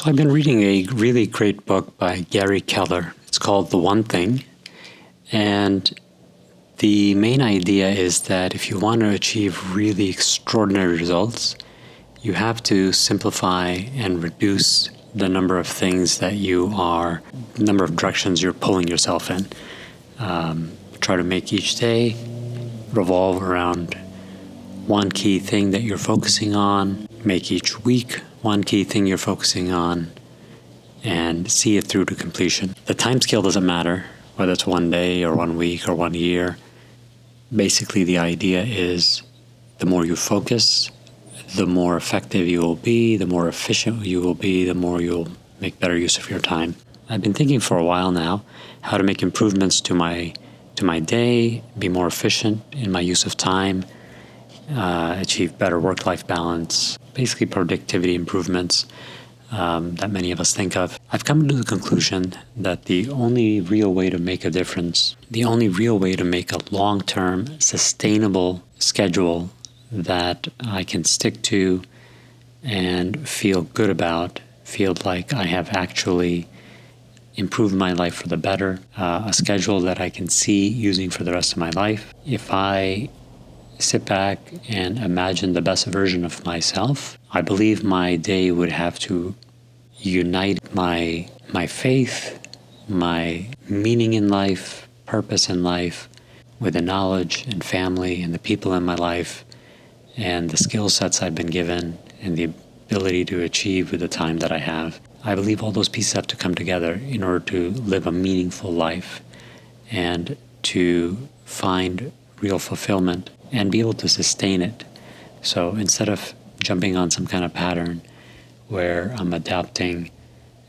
So I've been reading a really great book by Gary Keller. It's called The One Thing. And the main idea is that if you want to achieve really extraordinary results, you have to simplify and reduce the number of things that the number of directions you're pulling yourself in. Try to make each day revolve around one key thing that you're focusing on. Make each week one key thing you're focusing on, and see it through to completion. The time scale doesn't matter, whether it's 1 day or 1 week or 1 year. Basically, the idea is the more you focus, the more effective you will be, the more efficient you will be, the more you'll make better use of your time. I've been thinking for a while now how to make improvements to my day, be more efficient in my use of time, achieve better work-life balance, basically productivity improvements that many of us think of. I've come to the conclusion that the only real way to make a difference, the only real way to make a long-term, sustainable schedule that I can stick to and feel good about, feel like I have actually improved my life for the better, a schedule that I can see using for the rest of my life. If I sit back and imagine the best version of myself, I believe my day would have to unite my faith, my meaning in life, purpose in life, with the knowledge and family and the people in my life and the skill sets I've been given and the ability to achieve with the time that I have. I believe all those pieces have to come together in order to live a meaningful life and to find real fulfillment and be able to sustain it. So instead of jumping on some kind of pattern where I'm adapting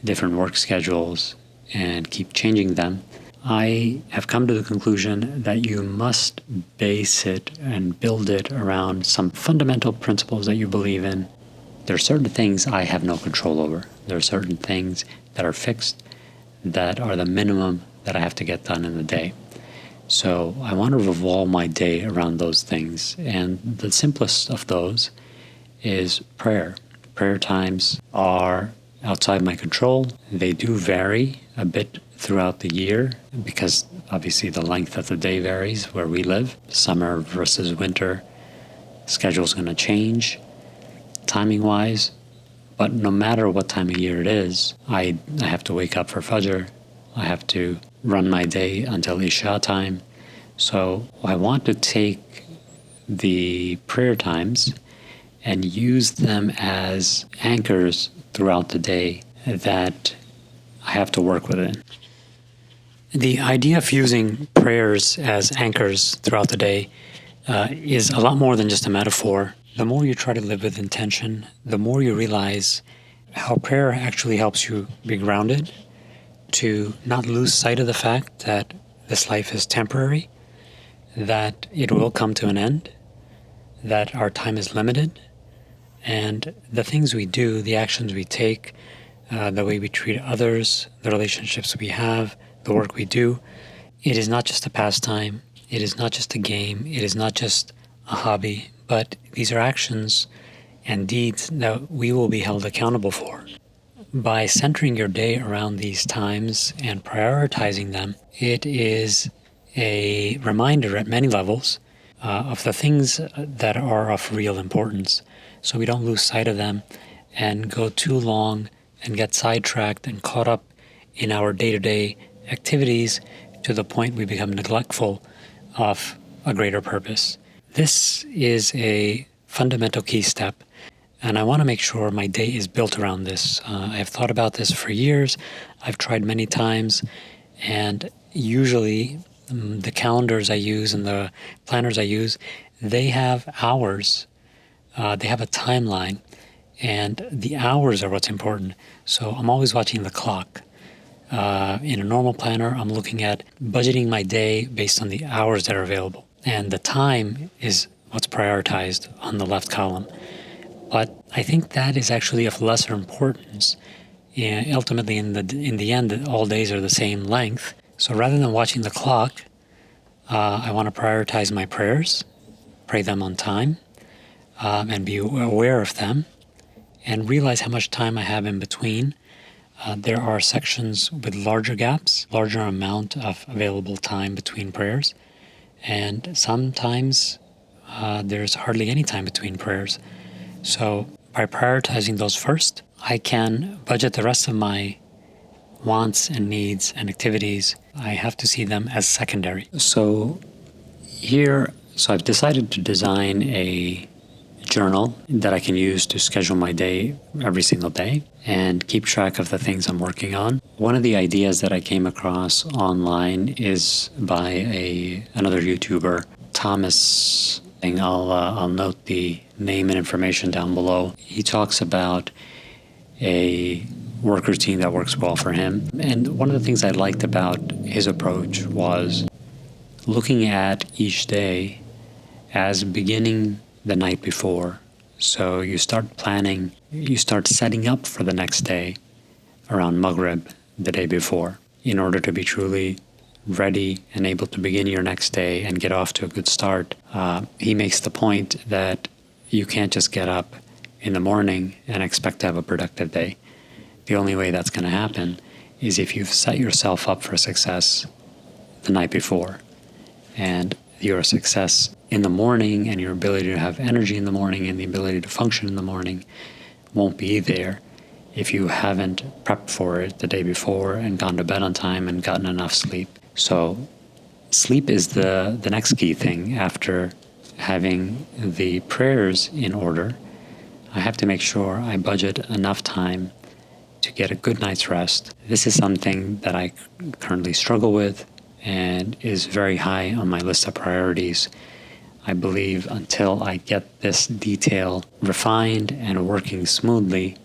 different work schedules and keep changing them, I have come to the conclusion that you must base it and build it around some fundamental principles that you believe in. There are certain things I have no control over. There are certain things that are fixed, that are the minimum that I have to get done in the day. So I want to revolve my day around those things. And the simplest of those is prayer. Prayer times are outside my control. They do vary a bit throughout the year because obviously the length of the day varies where we live. Summer versus winter, schedule's going to change timing-wise. But no matter what time of year it is, I have to wake up for Fajr. I have to run my day until Isha time. So I want to take the prayer times and use them as anchors throughout the day that I have to work within. The idea of using prayers as anchors throughout the day is a lot more than just a metaphor. The more you try to live with intention, the more you realize how prayer actually helps you be grounded, to not lose sight of the fact that this life is temporary, that it will come to an end, that our time is limited, and the things we do, the actions we take, the way we treat others, the relationships we have, the work we do, it is not just a pastime, it is not just a game, it is not just a hobby, but these are actions and deeds that we will be held accountable for. By centering your day around these times and prioritizing them, it is a reminder at many levels of the things that are of real importance, so we don't lose sight of them and go too long and get sidetracked and caught up in our day-to-day activities to the point we become neglectful of a greater purpose. This is a fundamental key step, and I want to make sure my day is built around this. I have thought about this for years. I've tried many times, and usually the calendars I use and the planners I use, they have hours. They have a timeline, and the hours are what's important. So I'm always watching the clock. In a normal planner, I'm looking at budgeting my day based on the hours that are available. And the time is what's prioritized on the left column. But I think that is actually of lesser importance. Ultimately, in the end, all days are the same length. So rather than watching the clock, I want to prioritize my prayers, pray them on time, and be aware of them, and realize how much time I have in between. There are sections with larger gaps, larger amount of available time between prayers, and sometimes there's hardly any time between prayers. So by prioritizing those first, I can budget the rest of my wants and needs and activities. I have to see them as secondary. So I've decided to design a journal that I can use to schedule my day every single day and keep track of the things I'm working on. One of the ideas that I came across online is by another YouTuber, Thomas. I'll note the name and information down below. He talks about a work routine that works well for him. And one of the things I liked about his approach was looking at each day as beginning the night before. So you start planning, you start setting up for the next day around Maghrib the day before in order to be truly ready and able to begin your next day and get off to a good start. He makes the point that you can't just get up in the morning and expect to have a productive day. The only way that's going to happen is if you've set yourself up for success the night before. And your success in the morning and your ability to have energy in the morning and the ability to function in the morning won't be there if you haven't prepped for it the day before and gone to bed on time and gotten enough sleep. So sleep is the next key thing. After having the prayers in order, I have to make sure I budget enough time to get a good night's rest. This is something that I currently struggle with and is very high on my list of priorities. I believe until I get this detail refined and working smoothly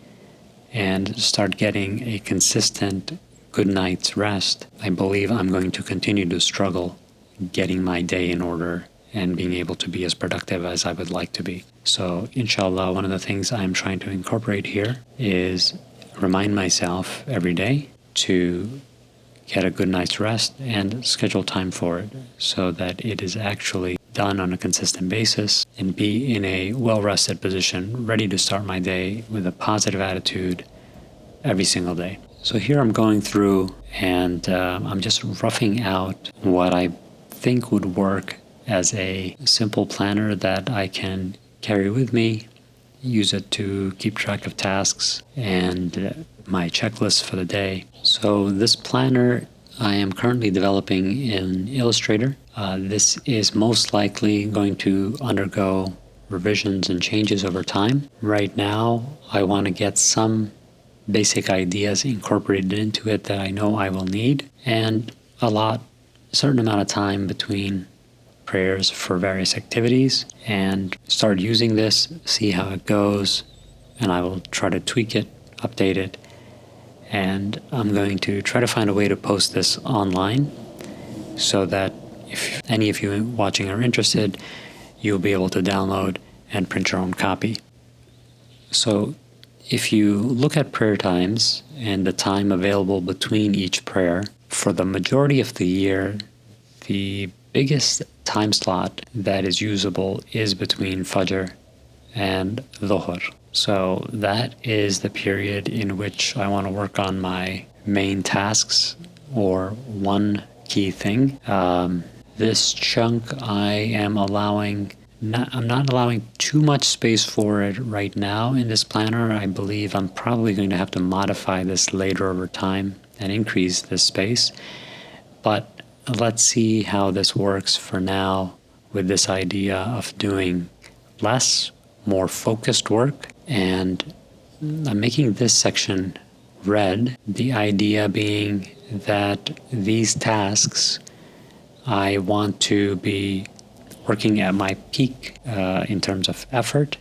and start getting a consistent good night's rest, I believe I'm going to continue to struggle getting my day in order and being able to be as productive as I would like to be. So inshallah, one of the things I'm trying to incorporate here is remind myself every day to get a good night's rest and schedule time for it so that it is actually done on a consistent basis and be in a well-rested position, ready to start my day with a positive attitude every single day. So here I'm going through and I'm just roughing out what I think would work as a simple planner that I can carry with me, use it to keep track of tasks and my checklist for the day. So this planner I am currently developing in Illustrator. This is most likely going to undergo revisions and changes over time. Right now, I want to get some basic ideas incorporated into it that I know I will need, and allot a certain amount of time between prayers for various activities and start using this, see how it goes, and I will try to tweak it, update it, and I'm going to try to find a way to post this online so that if any of you watching are interested, you'll be able to download and print your own copy. So if you look at prayer times and the time available between each prayer, for the majority of the year, the biggest time slot that is usable is between Fajr and Dhuhr. So that is the period in which I want to work on my main tasks or one key thing. This chunk I'm not allowing too much space for it right now in this planner. I believe I'm probably going to have to modify this later over time and increase this space. But let's see how this works for now with this idea of doing less, more focused work. And I'm making this section red, the idea being that these tasks I want to be working at my peak in terms of effort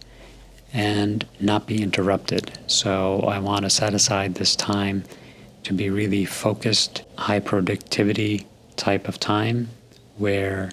and not be interrupted. So I want to set aside this time to be really focused, high productivity type of time where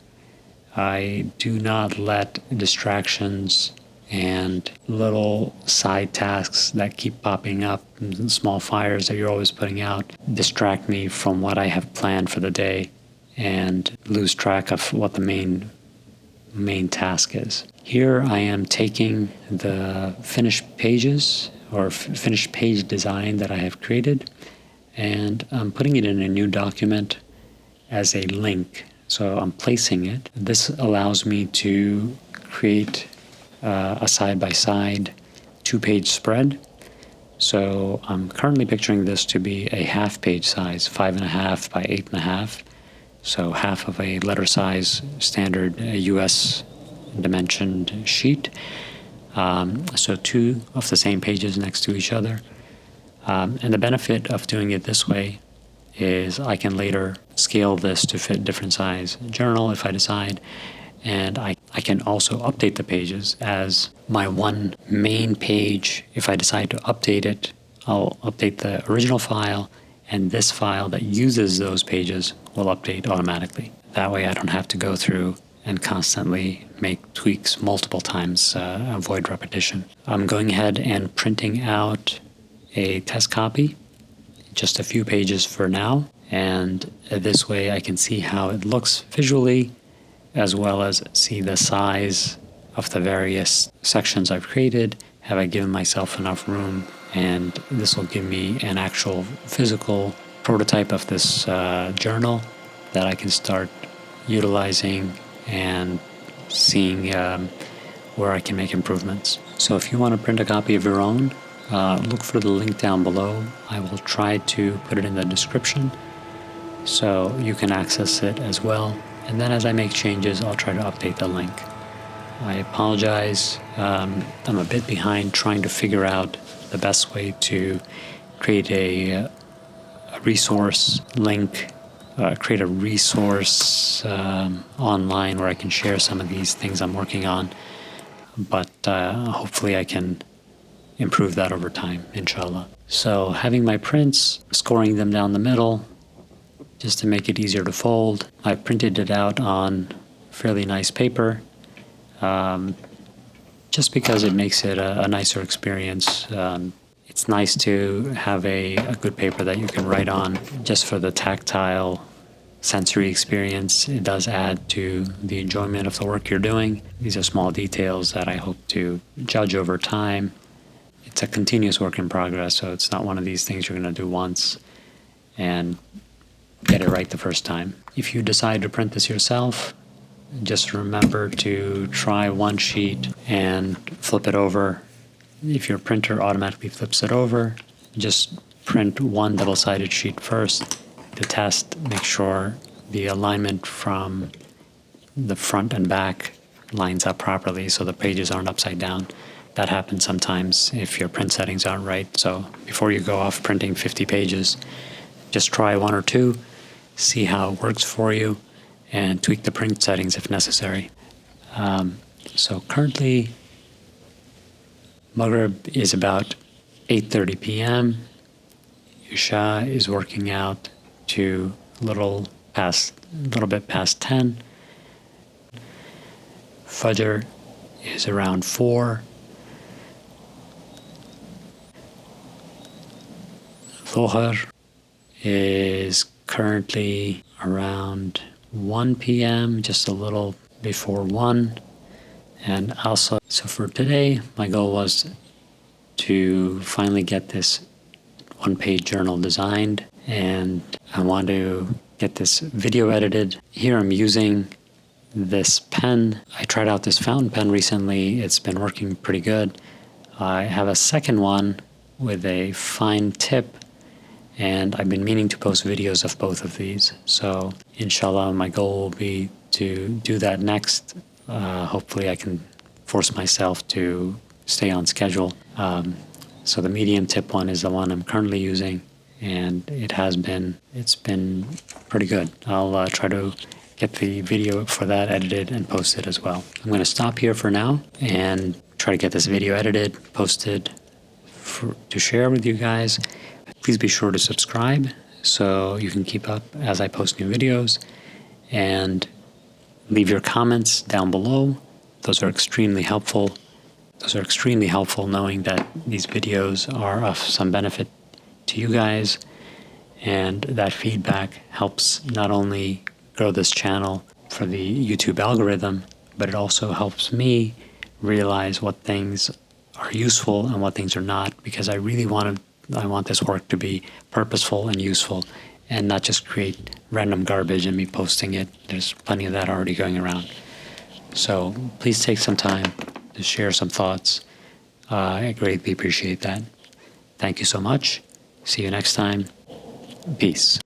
I do not let distractions and little side tasks that keep popping up, small fires that you're always putting out, distract me from what I have planned for the day and lose track of what the main task is. Here I am taking the finished pages or finished page design that I have created, and I'm putting it in a new document as a link. So I'm placing it. This allows me to create a side-by-side 2-page spread. So I'm currently picturing this to be a half-page size, 5.5 by 8.5. So half of a letter size standard US dimensioned sheet. So 2 of the same pages next to each other. And the benefit of doing it this way is I can later scale this to fit different size journal if I decide. And I can also update the pages as my one main page. If I decide to update it, I'll update the original file, and this file that uses those pages will update automatically. That way I don't have to go through and constantly make tweaks multiple times, avoid repetition. I'm going ahead and printing out a test copy, just a few pages for now, and this way I can see how it looks visually, as well as see the size of the various sections I've created. Have I given myself enough room? And this will give me an actual physical prototype of this journal that I can start utilizing and seeing where I can make improvements. So if you want to print a copy of your own, look for the link down below. I will try to put it in the description so you can access it as well. And then as I make changes, I'll try to update the link. I apologize. I'm a bit behind trying to figure out the best way to create a resource link, create a resource online where I can share some of these things I'm working on. But hopefully I can improve that over time, inshallah. So having my prints, scoring them down the middle, just to make it easier to fold. I printed it out on fairly nice paper, just because it makes it a nicer experience. It's nice to have a good paper that you can write on just for the tactile sensory experience. It does add to the enjoyment of the work you're doing. These are small details that I hope to judge over time. It's a continuous work in progress, so it's not one of these things you're going to do once and get it right the first time. If you decide to print this yourself, just remember to try one sheet and flip it over. If your printer automatically flips it over, just print one double-sided sheet first to test. Make sure the alignment from the front and back lines up properly so the pages aren't upside down. That happens sometimes if your print settings aren't right. So before you go off printing 50 pages, just try 1 or 2, see how it works for you, and tweak the print settings if necessary. So currently, Maghrib is about 8:30 p.m. Isha is working out to a little bit past 10. Fajr is around 4. Dhuhr is currently around 1 p.m., just a little before 1. And also, so for today, my goal was to finally get this one-page journal designed, and I want to get this video edited. Here I'm using this pen. I tried out this fountain pen recently. It's been working pretty good. I have a second one with a fine tip, and I've been meaning to post videos of both of these. So inshallah, my goal will be to do that next. Hopefully I can force myself to stay on schedule. So the medium tip one is the one I'm currently using, and it's been pretty good. I'll try to get the video for that edited and posted as well. I'm going to stop here for now and try to get this video edited, posted to share with you guys. Please be sure to subscribe so you can keep up as I post new videos, and leave your comments down below. Those are extremely helpful. Knowing that these videos are of some benefit to you guys, and that feedback helps not only grow this channel for the YouTube algorithm, but it also helps me realize what things are are useful and what things are not, because I want this work to be purposeful and useful and not just create random garbage and me posting it. There's plenty of that already going around. So please take some time to share some thoughts. I greatly appreciate that. Thank you so much. See you next time. Peace.